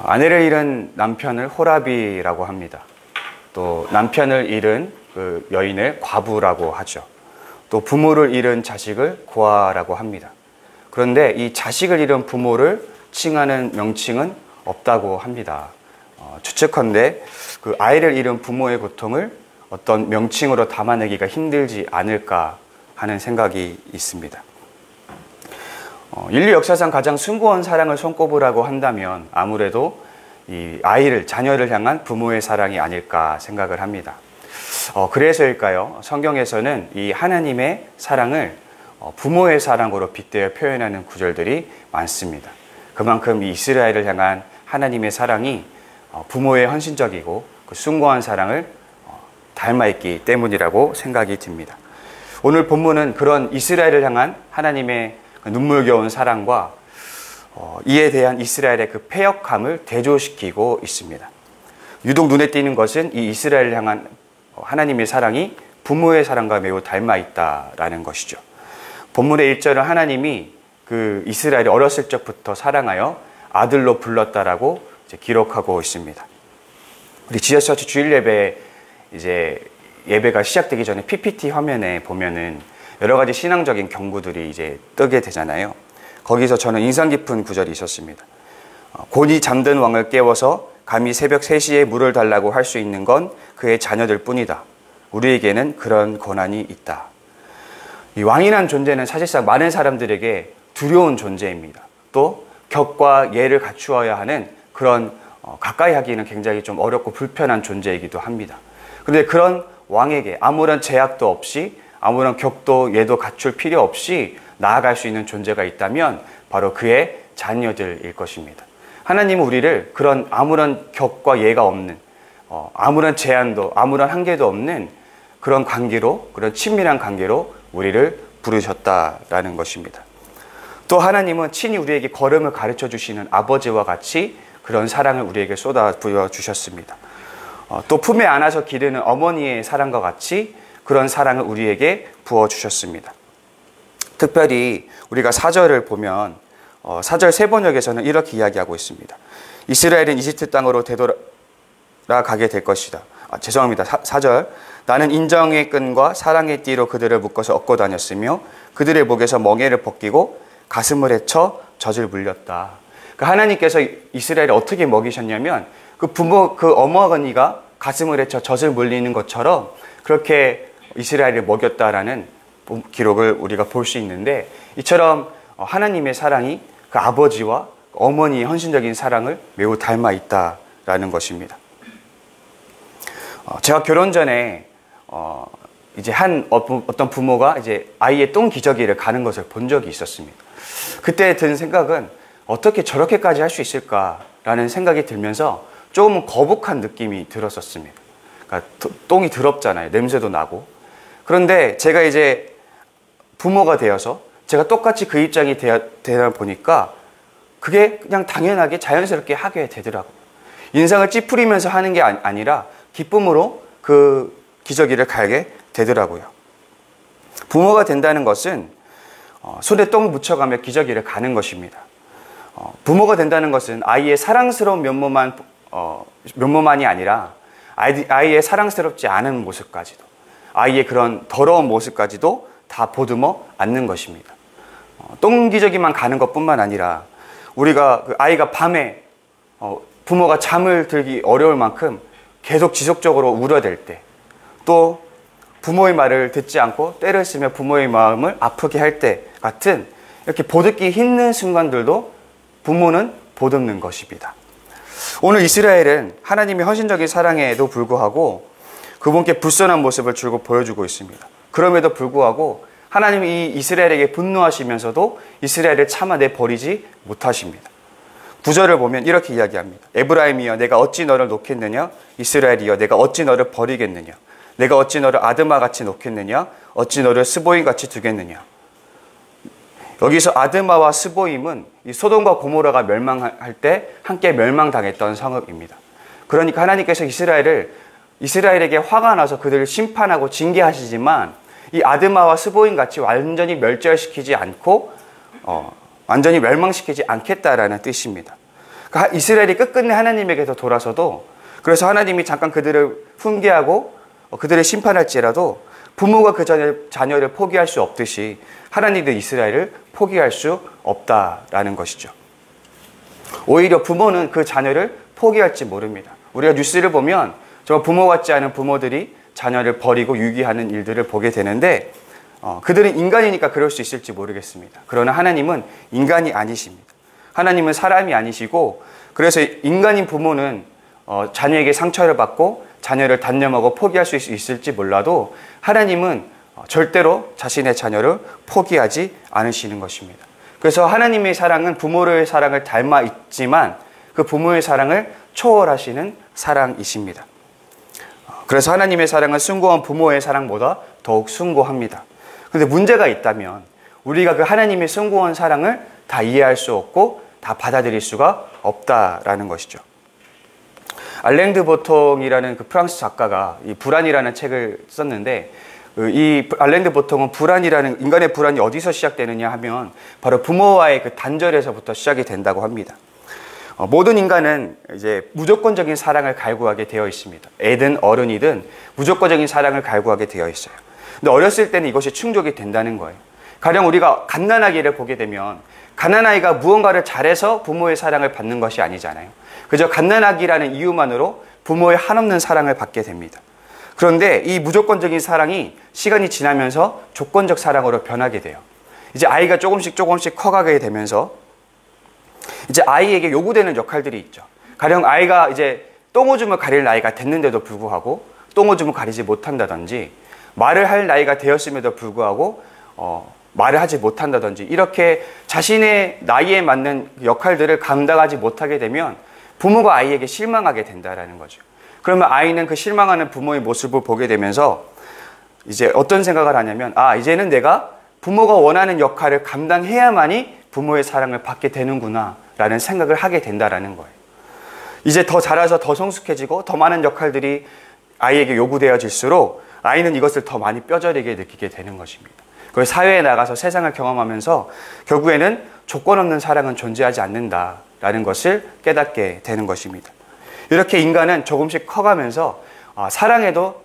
아내를 잃은 남편을 호라비라고 합니다. 또 남편을 잃은 그 여인을 과부라고 하죠. 또 부모를 잃은 자식을 고아라고 합니다. 그런데 이 자식을 잃은 부모를 칭하는 명칭은 없다고 합니다. 추측컨대 그 아이를 잃은 부모의 고통을 어떤 명칭으로 담아내기가 힘들지 않을까 하는 생각이 있습니다. 인류 역사상 가장 숭고한 사랑을 손꼽으라고 한다면 아무래도 이 아이를, 자녀를 향한 부모의 사랑이 아닐까 생각을 합니다. 그래서일까요? 성경에서는 이 하나님의 사랑을 부모의 사랑으로 빗대어 표현하는 구절들이 많습니다. 그만큼 이 이스라엘을 향한 하나님의 사랑이 부모의 헌신적이고 그 숭고한 사랑을 닮아있기 때문이라고 생각이 듭니다. 오늘 본문은 그런 이스라엘을 향한 하나님의 눈물겨운 사랑과 이에 대한 이스라엘의 그 패역함을 대조시키고 있습니다. 유독 눈에 띄는 것은 이 이스라엘을 향한 하나님의 사랑이 부모의 사랑과 매우 닮아있다라는 것이죠. 본문의 1절은 하나님이 그 이스라엘이 어렸을 적부터 사랑하여 아들로 불렀다라고 이제 기록하고 있습니다. 우리 지저스처치 주일 예배 이제 예배가 시작되기 전에 PPT 화면에 보면은 여러 가지 신앙적인 경구들이 이제 뜨게 되잖아요. 거기서 저는 인상 깊은 구절이 있었습니다. 곤히 잠든 왕을 깨워서 감히 새벽 3시에 물을 달라고 할 수 있는 건 그의 자녀들 뿐이다. 우리에게는 그런 권한이 있다. 이 왕이란 존재는 사실상 많은 사람들에게 두려운 존재입니다. 또 격과 예를 갖추어야 하는 그런 가까이 하기는 굉장히 좀 어렵고 불편한 존재이기도 합니다. 그런데 그런 왕에게 아무런 제약도 없이 아무런 격도 예도 갖출 필요 없이 나아갈 수 있는 존재가 있다면 바로 그의 자녀들일 것입니다. 하나님은 우리를 그런 아무런 격과 예가 없는 아무런 제한도 아무런 한계도 없는 그런 관계로, 그런 친밀한 관계로 우리를 부르셨다라는 것입니다. 또 하나님은 친히 우리에게 걸음을 가르쳐 주시는 아버지와 같이 그런 사랑을 우리에게 쏟아 부어 주셨습니다. 또 품에 안아서 기르는 어머니의 사랑과 같이 그런 사랑을 우리에게 부어 주셨습니다. 특별히 우리가 4절을 보면 4절 세번역에서는 이렇게 이야기하고 있습니다. 이스라엘은 이집트 땅으로 되돌아가게 될 것이다. 죄송합니다. 4절. 나는 인정의 끈과 사랑의 띠로 그들을 묶어서 업고 다녔으며 그들의 목에서 멍에를 벗기고 가슴을 헤쳐 젖을 물렸다. 하나님께서 이스라엘을 어떻게 먹이셨냐면 그 부모, 그 어머니가 가슴을 헤쳐 젖을 물리는 것처럼 그렇게 이스라엘을 먹였다라는 기록을 우리가 볼 수 있는데, 이처럼 하나님의 사랑이 그 아버지와 어머니의 헌신적인 사랑을 매우 닮아 있다라는 것입니다. 제가 결혼 전에 이제 어떤 부모가 이제 아이의 똥 기저귀를 가는 것을 본 적이 있었습니다. 그때 든 생각은 어떻게 저렇게까지 할 수 있을까라는 생각이 들면서 조금 거북한 느낌이 들었었습니다. 그러니까 똥이 더럽잖아요. 냄새도 나고. 그런데 제가 이제 부모가 되어서 제가 똑같이 그 입장이 되다 보니까 그게 그냥 당연하게 자연스럽게 하게 되더라고요. 인상을 찌푸리면서 하는 게 아니라 기쁨으로 그 기저귀를 갈게 되더라고요. 부모가 된다는 것은 손에 똥 묻혀가며 기저귀를 가는 것입니다. 부모가 된다는 것은 아이의 사랑스러운 면모만이 아니라 아이의 사랑스럽지 않은 모습까지도, 아이의 그런 더러운 모습까지도 다 보듬어 안는 것입니다. 똥 기저귀만 가는 것뿐만 아니라 우리가 그 아이가 밤에 부모가 잠을 들기 어려울 만큼 계속 지속적으로 울어댈 때, 또 부모의 말을 듣지 않고 때를 쓰며 부모의 마음을 아프게 할 때 같은 이렇게 보듬기 힘든 순간들도 부모는 보듬는 것입니다. 오늘 이스라엘은 하나님의 헌신적인 사랑에도 불구하고 그분께 불선한 모습을 줄곧 보여주고 있습니다. 그럼에도 불구하고 하나님이 이 이스라엘에게 분노하시면서도 이스라엘을 참아내 버리지 못하십니다. 9절을 보면 이렇게 이야기합니다. 에브라임이여 내가 어찌 너를 놓겠느냐, 이스라엘이여 내가 어찌 너를 버리겠느냐, 내가 어찌 너를 아드마같이 놓겠느냐, 어찌 너를 스보임같이 두겠느냐. 여기서 아드마와 스보임은 이 소돔과 고모라가 멸망할 때 함께 멸망당했던 성읍입니다. 그러니까 하나님께서 이스라엘에게 화가 나서 그들을 심판하고 징계하시지만 이 아드마와 스보임 같이 완전히 멸절시키지 않고 완전히 멸망시키지 않겠다라는 뜻입니다. 이스라엘이 끝끝내 하나님에게서 돌아서도, 그래서 하나님이 잠깐 그들을 훈계하고 그들을 심판할지라도 부모가 그 자녀를 포기할 수 없듯이 하나님도 이스라엘을 포기할 수 없다라는 것이죠. 오히려 부모는 그 자녀를 포기할지 모릅니다. 우리가 뉴스를 보면 정말 부모 같지 않은 부모들이 자녀를 버리고 유기하는 일들을 보게 되는데, 그들은 인간이니까 그럴 수 있을지 모르겠습니다. 그러나 하나님은 인간이 아니십니다. 하나님은 사람이 아니시고, 그래서 인간인 부모는 자녀에게 상처를 받고 자녀를 단념하고 포기할 수 있을지 몰라도 하나님은 절대로 자신의 자녀를 포기하지 않으시는 것입니다. 그래서 하나님의 사랑은 부모의 사랑을 닮아 있지만 그 부모의 사랑을 초월하시는 사랑이십니다. 그래서 하나님의 사랑은 숭고한 부모의 사랑보다 더욱 숭고합니다. 그런데 문제가 있다면 우리가 그 하나님의 숭고한 사랑을 다 이해할 수 없고 다 받아들일 수가 없다라는 것이죠. 알랭 드 보통이라는 그 프랑스 작가가 이 불안이라는 책을 썼는데, 이 알랭 드 보통은 인간의 불안이 어디서 시작되느냐 하면 바로 부모와의 그 단절에서부터 시작이 된다고 합니다. 모든 인간은 이제 무조건적인 사랑을 갈구하게 되어 있습니다. 애든 어른이든 무조건적인 사랑을 갈구하게 되어 있어요. 근데 어렸을 때는 이것이 충족이 된다는 거예요. 가령 우리가 갓난아기를 보게 되면 갓난아이가 무언가를 잘해서 부모의 사랑을 받는 것이 아니잖아요. 그저 갓난아기라는 이유만으로 부모의 한없는 사랑을 받게 됩니다. 그런데 이 무조건적인 사랑이 시간이 지나면서 조건적 사랑으로 변하게 돼요. 이제 아이가 조금씩 커가게 되면서 이제 아이에게 요구되는 역할들이 있죠. 가령 아이가 이제 똥오줌을 가릴 나이가 됐는데도 불구하고 똥오줌을 가리지 못한다든지, 말을 할 나이가 되었음에도 불구하고 말을 하지 못한다든지, 이렇게 자신의 나이에 맞는 역할들을 감당하지 못하게 되면 부모가 아이에게 실망하게 된다라는 거죠. 그러면 아이는 그 실망하는 부모의 모습을 보게 되면서 이제 어떤 생각을 하냐면, 이제는 내가 부모가 원하는 역할을 감당해야만이 부모의 사랑을 받게 되는구나 라는 생각을 하게 된다라는 거예요. 이제 더 자라서 더 성숙해지고 더 많은 역할들이 아이에게 요구되어질수록 아이는 이것을 더 많이 뼈저리게 느끼게 되는 것입니다. 그래서 사회에 나가서 세상을 경험하면서 결국에는 조건 없는 사랑은 존재하지 않는다라는 것을 깨닫게 되는 것입니다. 이렇게 인간은 조금씩 커가면서 사랑에도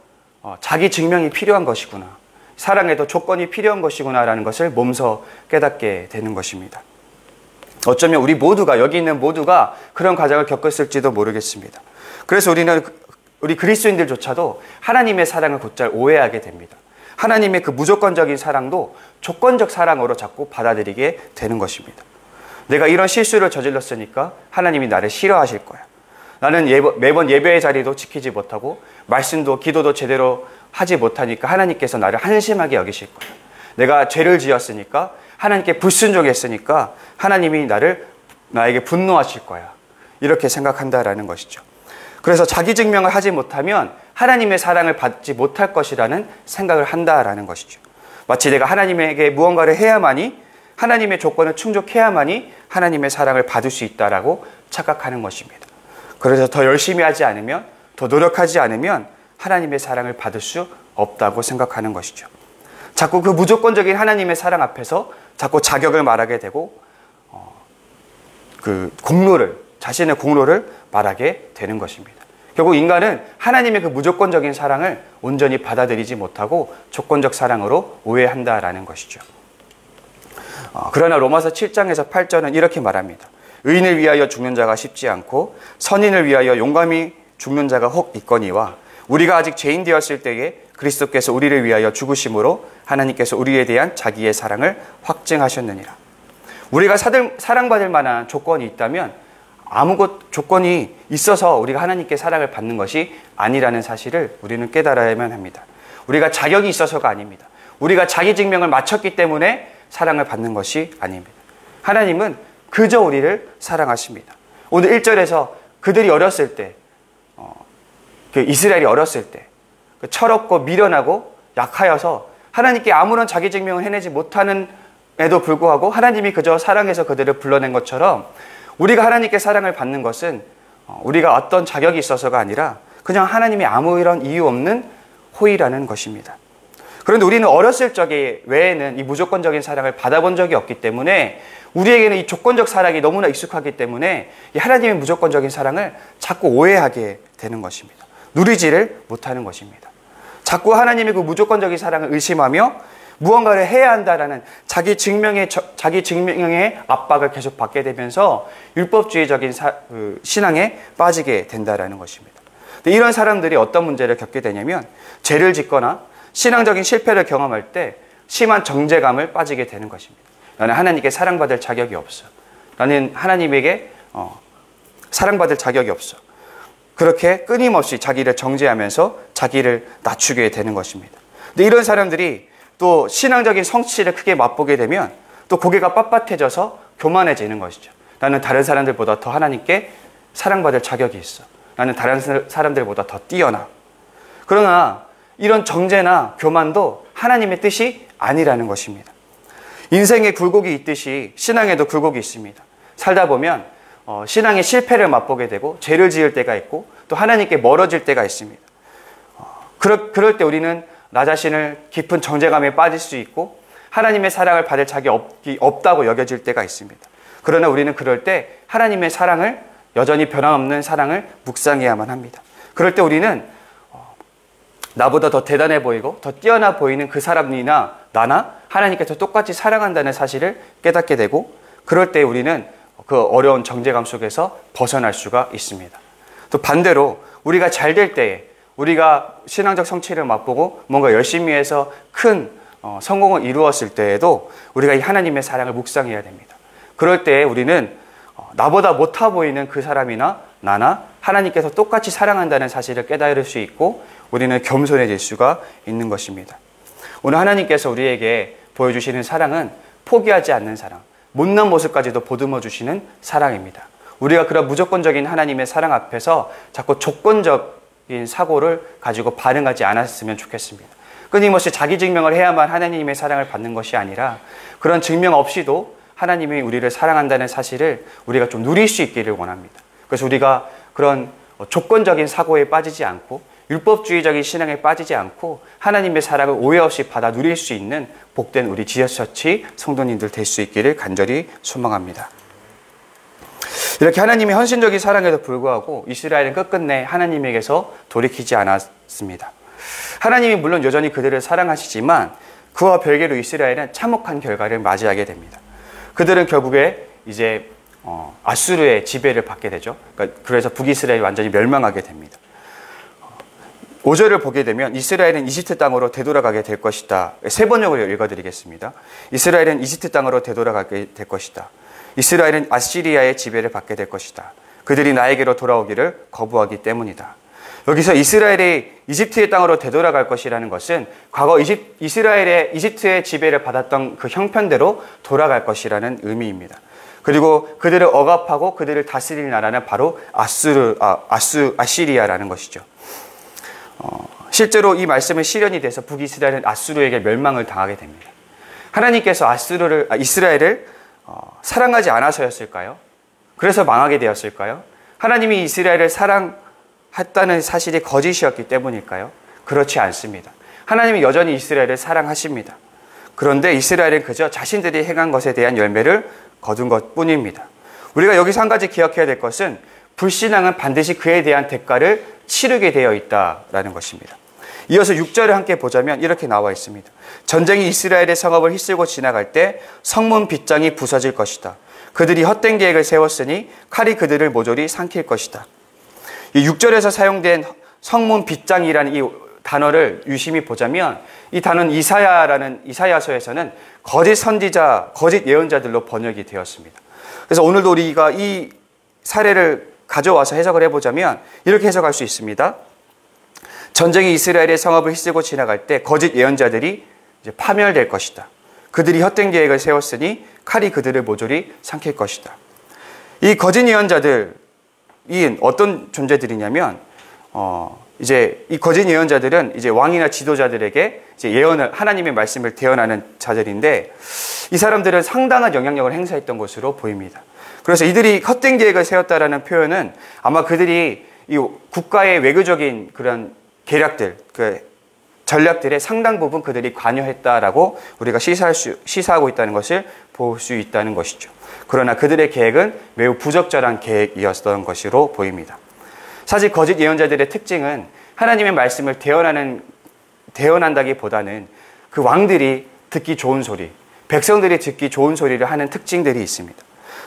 자기 증명이 필요한 것이구나, 사랑에도 조건이 필요한 것이구나라는 것을 몸소 깨닫게 되는 것입니다. 어쩌면 여기 있는 모두가 그런 과정을 겪었을지도 모르겠습니다. 그래서 우리 그리스도인들조차도 하나님의 사랑을 곧잘 오해하게 됩니다. 하나님의 그 무조건적인 사랑도 조건적 사랑으로 자꾸 받아들이게 되는 것입니다. 내가 이런 실수를 저질렀으니까 하나님이 나를 싫어하실 거야. 나는 매번 예배의 자리도 지키지 못하고 말씀도 기도도 제대로 하지 못하니까 하나님께서 나를 한심하게 여기실 거야. 내가 죄를 지었으니까, 하나님께 불순종했으니까 하나님이 나에게 분노하실 거야. 이렇게 생각한다라는 것이죠. 그래서 자기 증명을 하지 못하면 하나님의 사랑을 받지 못할 것이라는 생각을 한다라는 것이죠. 마치 내가 하나님에게 무언가를 해야만이, 하나님의 조건을 충족해야만이 하나님의 사랑을 받을 수 있다라고 착각하는 것입니다. 그래서 더 열심히 하지 않으면, 더 노력하지 않으면 하나님의 사랑을 받을 수 없다고 생각하는 것이죠. 자꾸 그 무조건적인 하나님의 사랑 앞에서 자꾸 자격을 말하게 되고 자신의 공로를 말하게 되는 것입니다. 결국 인간은 하나님의 그 무조건적인 사랑을 온전히 받아들이지 못하고 조건적 사랑으로 오해한다라는 것이죠. 그러나 로마서 7장에서 8절은 이렇게 말합니다. 의인을 위하여 죽는 자가 쉽지 않고 선인을 위하여 용감히 죽는 자가 혹 있거니와 우리가 아직 죄인 되었을 때에 그리스도께서 우리를 위하여 죽으심으로 하나님께서 우리에 대한 자기의 사랑을 확증하셨느니라. 우리가 사랑받을 만한 조건이 있다면 조건이 있어서 우리가 하나님께 사랑을 받는 것이 아니라는 사실을 우리는 깨달아야만 합니다. 우리가 자격이 있어서가 아닙니다. 우리가 자기 증명을 마쳤기 때문에 사랑을 받는 것이 아닙니다. 하나님은 그저 우리를 사랑하십니다. 오늘 1절에서 그들이 어렸을 때, 이스라엘이 어렸을 때 철없고 미련하고 약하여서 하나님께 아무런 자기 증명을 해내지 못하는 에도 불구하고 하나님이 그저 사랑해서 그들을 불러낸 것처럼 우리가 하나님께 사랑을 받는 것은 우리가 어떤 자격이 있어서가 아니라 그냥 하나님이 아무런 이유 없는 호의라는 것입니다. 그런데 우리는 어렸을 적에 외에는 이 무조건적인 사랑을 받아본 적이 없기 때문에 우리에게는 이 조건적 사랑이 너무나 익숙하기 때문에 이 하나님의 무조건적인 사랑을 자꾸 오해하게 되는 것입니다. 누리지를 못하는 것입니다. 자꾸 하나님의 그 무조건적인 사랑을 의심하며 무언가를 해야 한다라는 자기 증명의 압박을 계속 받게 되면서 율법주의적인 신앙에 빠지게 된다라는 것입니다. 근데 이런 사람들이 어떤 문제를 겪게 되냐면 죄를 짓거나 신앙적인 실패를 경험할 때 심한 정죄감을 빠지게 되는 것입니다. 나는 하나님께 사랑받을 자격이 없어. 나는 하나님에게 사랑받을 자격이 없어. 그렇게 끊임없이 자기를 정죄하면서 자기를 낮추게 되는 것입니다. 근데 이런 사람들이 또 신앙적인 성취를 크게 맛보게 되면 또 고개가 빳빳해져서 교만해지는 것이죠. 나는 다른 사람들보다 더 하나님께 사랑받을 자격이 있어. 나는 다른 사람들보다 더 뛰어나. 그러나 이런 정죄나 교만도 하나님의 뜻이 아니라는 것입니다. 인생에 굴곡이 있듯이 신앙에도 굴곡이 있습니다. 살다 보면 신앙의 실패를 맛보게 되고 죄를 지을 때가 있고 또 하나님께 멀어질 때가 있습니다. 그럴 때 우리는 나 자신을 깊은 정죄감에 빠질 수 있고 하나님의 사랑을 받을 자격이 없다고 여겨질 때가 있습니다. 그러나 우리는 그럴 때 하나님의 사랑을 여전히 변함없는 사랑을 묵상해야만 합니다. 그럴 때 우리는 나보다 더 대단해 보이고 더 뛰어나 보이는 그 사람이나 나나 하나님께서 똑같이 사랑한다는 사실을 깨닫게 되고 그럴 때 우리는 그 어려운 정죄감 속에서 벗어날 수가 있습니다. 또 반대로 우리가 잘 될 때에 우리가 신앙적 성취를 맛보고 뭔가 열심히 해서 큰 성공을 이루었을 때에도 우리가 이 하나님의 사랑을 묵상해야 됩니다. 그럴 때 우리는 나보다 못해 보이는 그 사람이나 나나 하나님께서 똑같이 사랑한다는 사실을 깨달을 수 있고 우리는 겸손해질 수가 있는 것입니다. 오늘 하나님께서 우리에게 보여주시는 사랑은 포기하지 않는 사랑, 못난 모습까지도 보듬어 주시는 사랑입니다. 우리가 그런 무조건적인 하나님의 사랑 앞에서 자꾸 조건적인 사고를 가지고 반응하지 않았으면 좋겠습니다. 끊임없이 자기 증명을 해야만 하나님의 사랑을 받는 것이 아니라 그런 증명 없이도 하나님이 우리를 사랑한다는 사실을 우리가 좀 누릴 수 있기를 원합니다. 그래서 우리가 그런 조건적인 사고에 빠지지 않고 율법주의적인 신앙에 빠지지 않고 하나님의 사랑을 오해 없이 받아 누릴 수 있는 복된 우리 지어처치 성도님들 될 수 있기를 간절히 소망합니다. 이렇게 하나님의 헌신적인 사랑에도 불구하고 이스라엘은 끝끝내 하나님에게서 돌이키지 않았습니다. 하나님이 물론 여전히 그들을 사랑하시지만 그와 별개로 이스라엘은 참혹한 결과를 맞이하게 됩니다. 그들은 결국에 이제 아수르의 지배를 받게 되죠. 그래서 북이스라엘이 완전히 멸망하게 됩니다. 5절을 보게 되면 이스라엘은 이집트 땅으로 되돌아가게 될 것이다. 세 번역을 읽어드리겠습니다. 이스라엘은 이집트 땅으로 되돌아가게 될 것이다. 이스라엘은 아시리아의 지배를 받게 될 것이다. 그들이 나에게로 돌아오기를 거부하기 때문이다. 여기서 이스라엘이 이집트의 땅으로 되돌아갈 것이라는 것은 과거 이스라엘의 이집트의 지배를 받았던 그 형편대로 돌아갈 것이라는 의미입니다. 그리고 그들을 억압하고 그들을 다스릴 나라는 바로 아시리아라는 것이죠. 실제로 이 말씀은 실현이 돼서 북이스라엘은 아수르에게 멸망을 당하게 됩니다. 하나님께서 이스라엘을 사랑하지 않아서였을까요? 그래서 망하게 되었을까요? 하나님이 이스라엘을 사랑했다는 사실이 거짓이었기 때문일까요? 그렇지 않습니다. 하나님이 여전히 이스라엘을 사랑하십니다. 그런데 이스라엘은 그저 자신들이 행한 것에 대한 열매를 거둔 것뿐입니다. 우리가 여기서 한 가지 기억해야 될 것은 불신앙은 반드시 그에 대한 대가를 치르게 되어 있다라는 것입니다. 이어서 6절을 함께 보자면 이렇게 나와 있습니다. 전쟁이 이스라엘의 성읍을 휩쓸고 지나갈 때 성문 빗장이 부서질 것이다. 그들이 헛된 계획을 세웠으니 칼이 그들을 모조리 삼킬 것이다. 이 6절에서 사용된 성문 빗장이라는 이 단어를 유심히 보자면 이 단어는 이사야서에서는 거짓 선지자, 거짓 예언자들로 번역이 되었습니다. 그래서 오늘도 우리가 이 사례를 가져와서 해석을 해보자면 이렇게 해석할 수 있습니다. 전쟁이 이스라엘의 성읍을 휩쓸고 지나갈 때 거짓 예언자들이 이제 파멸될 것이다. 그들이 헛된 계획을 세웠으니 칼이 그들을 모조리 삼킬 것이다. 이 거짓 예언자들이 어떤 존재들이냐면 이제 이 거짓 예언자들은 이제 왕이나 지도자들에게 이제 하나님의 말씀을 대언하는 자들인데 이 사람들은 상당한 영향력을 행사했던 것으로 보입니다. 그래서 이들이 헛된 계획을 세웠다라는 표현은 아마 그들이 이 국가의 외교적인 그런 계략들, 전략들의 상당 부분 그들이 관여했다라고 우리가 시사하고 있다는 것을 볼 수 있다는 것이죠. 그러나 그들의 계획은 매우 부적절한 계획이었던 것으로 보입니다. 사실 거짓 예언자들의 특징은 하나님의 말씀을 대언한다기보다는 그 왕들이 듣기 좋은 소리, 백성들이 듣기 좋은 소리를 하는 특징들이 있습니다.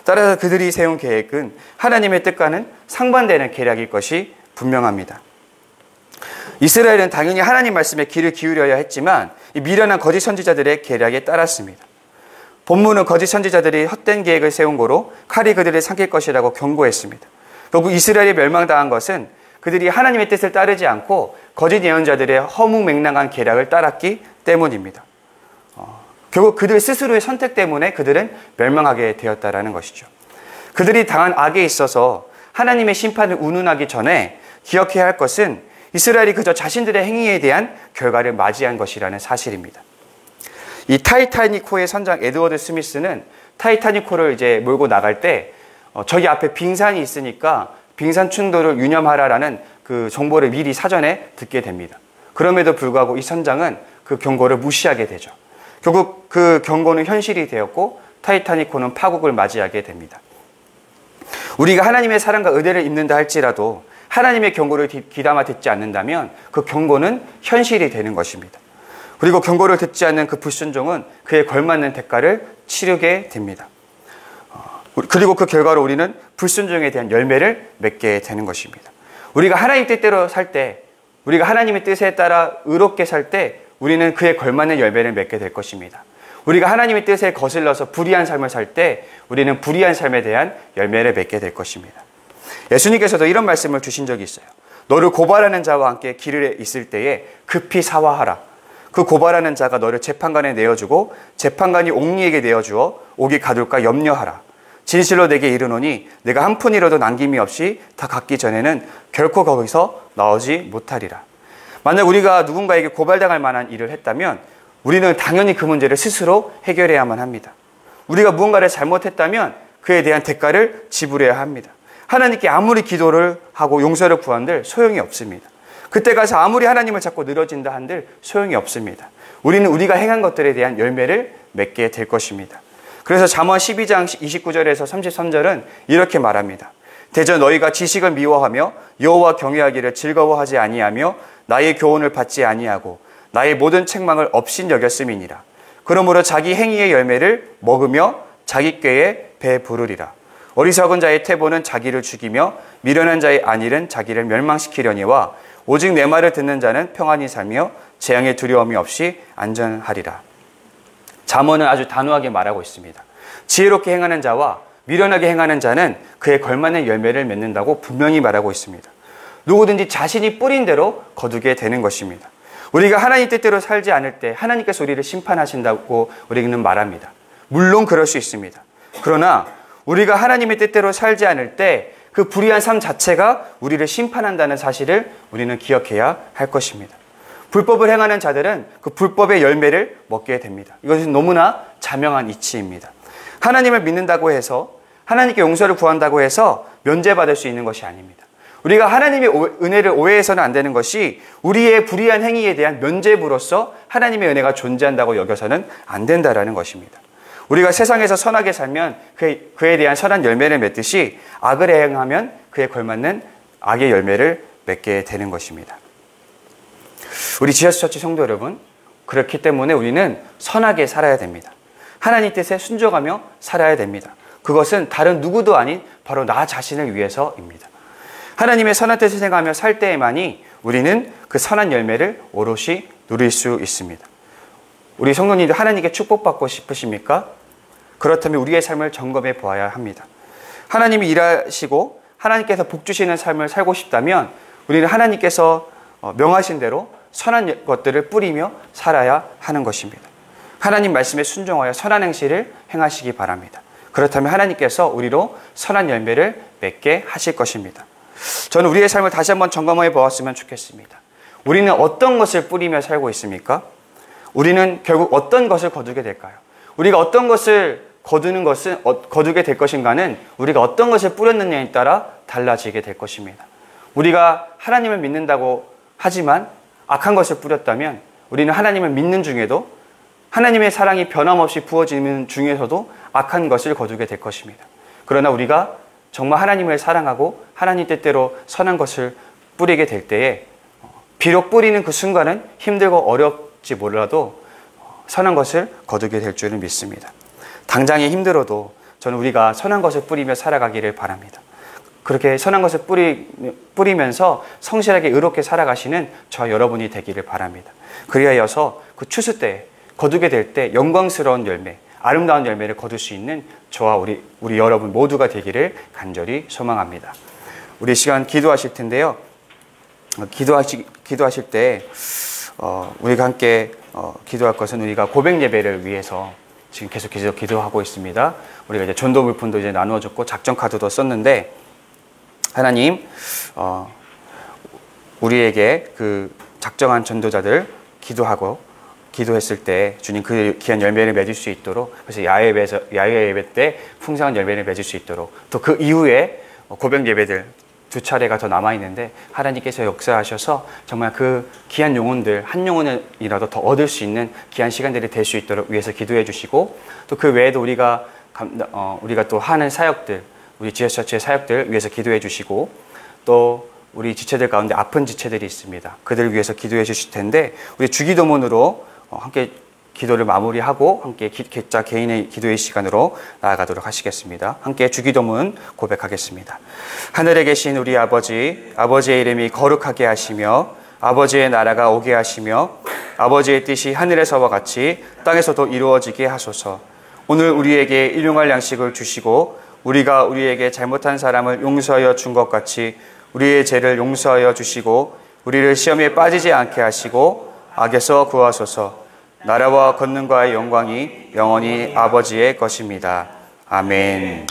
따라서 그들이 세운 계획은 하나님의 뜻과는 상반되는 계략일 것이 분명합니다. 이스라엘은 당연히 하나님 말씀에 귀를 기울여야 했지만 이 미련한 거짓 선지자들의 계략에 따랐습니다. 본문은 거짓 선지자들이 헛된 계획을 세운 거로 칼이 그들을 삼킬 것이라고 경고했습니다. 결국 이스라엘이 멸망당한 것은 그들이 하나님의 뜻을 따르지 않고 거짓 예언자들의 허무맹랑한 계략을 따랐기 때문입니다. 결국 그들 스스로의 선택 때문에 그들은 멸망하게 되었다는 것이죠. 그들이 당한 악에 있어서 하나님의 심판을 운운하기 전에 기억해야 할 것은 이스라엘이 그저 자신들의 행위에 대한 결과를 맞이한 것이라는 사실입니다. 이 타이타닉호의 선장 에드워드 스미스는 타이타닉호를 이제 몰고 나갈 때 저기 앞에 빙산이 있으니까 빙산 충돌을 유념하라라는 그 정보를 미리 사전에 듣게 됩니다. 그럼에도 불구하고 이 선장은 그 경고를 무시하게 되죠. 결국 그 경고는 현실이 되었고 타이타닉호는 파국을 맞이하게 됩니다. 우리가 하나님의 사랑과 은혜를 입는다 할지라도 하나님의 경고를 귀담아 듣지 않는다면 그 경고는 현실이 되는 것입니다. 그리고 경고를 듣지 않는 그 불순종은 그에 걸맞는 대가를 치르게 됩니다. 그리고 그 결과로 우리는 불순종에 대한 열매를 맺게 되는 것입니다. 우리가 하나님 뜻대로 살 때, 우리가 하나님의 뜻에 따라 의롭게 살 때 우리는 그에 걸맞는 열매를 맺게 될 것입니다. 우리가 하나님의 뜻에 거슬러서 불의한 삶을 살 때 우리는 불의한 삶에 대한 열매를 맺게 될 것입니다. 예수님께서도 이런 말씀을 주신 적이 있어요. 너를 고발하는 자와 함께 길에 있을 때에 급히 사화하라. 그 고발하는 자가 너를 재판관에 내어주고 재판관이 옥리에게 내어주어 옥이 가둘까 염려하라. 진실로 내게 이르노니 내가 한 푼이라도 남김이 없이 다 갚기 전에는 결코 거기서 나오지 못하리라. 만약 우리가 누군가에게 고발당할 만한 일을 했다면 우리는 당연히 그 문제를 스스로 해결해야만 합니다. 우리가 무언가를 잘못했다면 그에 대한 대가를 지불해야 합니다. 하나님께 아무리 기도를 하고 용서를 구한들 소용이 없습니다. 그때 가서 아무리 하나님을 찾고 늘어진다 한들 소용이 없습니다. 우리는 우리가 행한 것들에 대한 열매를 맺게 될 것입니다. 그래서 잠언 12장 29절에서 33절은 이렇게 말합니다. 대저 너희가 지식을 미워하며 여호와 경외하기를 즐거워하지 아니하며 나의 교훈을 받지 아니하고 나의 모든 책망을 업신 여겼음이니라. 그러므로 자기 행위의 열매를 먹으며 자기 꾀에 배부르리라. 어리석은 자의 태보는 자기를 죽이며 미련한 자의 안일은 자기를 멸망시키려니와 오직 내 말을 듣는 자는 평안히 살며 재앙의 두려움이 없이 안전하리라. 잠언은 아주 단호하게 말하고 있습니다. 지혜롭게 행하는 자와 미련하게 행하는 자는 그에 걸맞는 열매를 맺는다고 분명히 말하고 있습니다. 누구든지 자신이 뿌린 대로 거두게 되는 것입니다. 우리가 하나님 뜻대로 살지 않을 때 하나님께서 우리를 심판하신다고 우리는 말합니다. 물론 그럴 수 있습니다. 그러나 우리가 하나님의 뜻대로 살지 않을 때 그 불의한 삶 자체가 우리를 심판한다는 사실을 우리는 기억해야 할 것입니다. 불법을 행하는 자들은 그 불법의 열매를 먹게 됩니다. 이것은 너무나 자명한 이치입니다. 하나님을 믿는다고 해서 하나님께 용서를 구한다고 해서 면제받을 수 있는 것이 아닙니다. 우리가 하나님의 은혜를 오해해서는 안 되는 것이 우리의 불의한 행위에 대한 면죄부로서 하나님의 은혜가 존재한다고 여겨서는 안 된다라는 것입니다. 우리가 세상에서 선하게 살면 그에 대한 선한 열매를 맺듯이 악을 행하면 그에 걸맞는 악의 열매를 맺게 되는 것입니다. 우리 지하수 처치 성도 여러분, 그렇기 때문에 우리는 선하게 살아야 됩니다. 하나님 뜻에 순종하며 살아야 됩니다. 그것은 다른 누구도 아닌 바로 나 자신을 위해서입니다. 하나님의 선한 뜻을 생각하며 살 때에만이 우리는 그 선한 열매를 오롯이 누릴 수 있습니다. 우리 성도님들 하나님께 축복받고 싶으십니까? 그렇다면 우리의 삶을 점검해 보아야 합니다. 하나님이 일하시고 하나님께서 복 주시는 삶을 살고 싶다면 우리는 하나님께서 명하신 대로 선한 것들을 뿌리며 살아야 하는 것입니다. 하나님 말씀에 순종하여 선한 행실을 행하시기 바랍니다. 그렇다면 하나님께서 우리로 선한 열매를 맺게 하실 것입니다. 저는 우리의 삶을 다시 한번 점검해 보았으면 좋겠습니다. 우리는 어떤 것을 뿌리며 살고 있습니까? 우리는 결국 어떤 것을 거두게 될까요? 우리가 어떤 것을 거두게 될 것인가는 우리가 어떤 것을 뿌렸느냐에 따라 달라지게 될 것입니다. 우리가 하나님을 믿는다고 하지만 악한 것을 뿌렸다면 우리는 하나님을 믿는 중에도 하나님의 사랑이 변함없이 부어지는 중에서도 악한 것을 거두게 될 것입니다. 그러나 우리가 정말 하나님을 사랑하고 하나님 뜻대로 선한 것을 뿌리게 될 때에 비록 뿌리는 그 순간은 힘들고 어렵지 몰라도 선한 것을 거두게 될 줄은 믿습니다. 당장에 힘들어도 저는 우리가 선한 것을 뿌리며 살아가기를 바랍니다. 그렇게 선한 것을 뿌리면서 성실하게 의롭게 살아가시는 저 여러분이 되기를 바랍니다. 그리하여서 그 추수 때 거두게 될 때 영광스러운 열매, 아름다운 열매를 거둘 수 있는 저와 우리 여러분 모두가 되기를 간절히 소망합니다. 우리 시간 기도하실 텐데요. 기도하실 때 우리가 함께 기도할 것은 우리가 고백 예배를 위해서 지금 계속 기도하고 있습니다. 우리가 이제 전도 물품도 이제 나누어줬고 작전 카드도 썼는데 하나님 우리에게 그 작정한 전도자들 기도했을 때 주님 그 귀한 열매를 맺을 수 있도록, 그래서 야외 예배 때 풍성한 열매를 맺을 수 있도록, 또 그 이후에 고백 예배들 2차례가 더 남아있는데 하나님께서 역사하셔서 정말 그 귀한 영혼들 한 영혼이라도 더 얻을 수 있는 귀한 시간들이 될 수 있도록 위해서 기도해 주시고, 또 그 외에도 우리가 또 하는 사역들, 우리 지하처치의 사역들 위해서 기도해 주시고, 또 우리 지체들 가운데 아픈 지체들이 있습니다. 그들을 위해서 기도해 주실 텐데 우리 주기도문으로 함께 기도를 마무리하고 함께 각자 개인의 기도의 시간으로 나아가도록 하시겠습니다. 함께 주기도문 고백하겠습니다. 하늘에 계신 우리 아버지, 아버지의 이름이 거룩하게 하시며 아버지의 나라가 오게 하시며 아버지의 뜻이 하늘에서와 같이 땅에서도 이루어지게 하소서. 오늘 우리에게 일용할 양식을 주시고 우리가 우리에게 잘못한 사람을 용서하여 준 것 같이 우리의 죄를 용서하여 주시고 우리를 시험에 빠지지 않게 하시고 악에서 구하소서. 나라와 권능과 영광이 영원히 아버지의 것입니다. 아멘.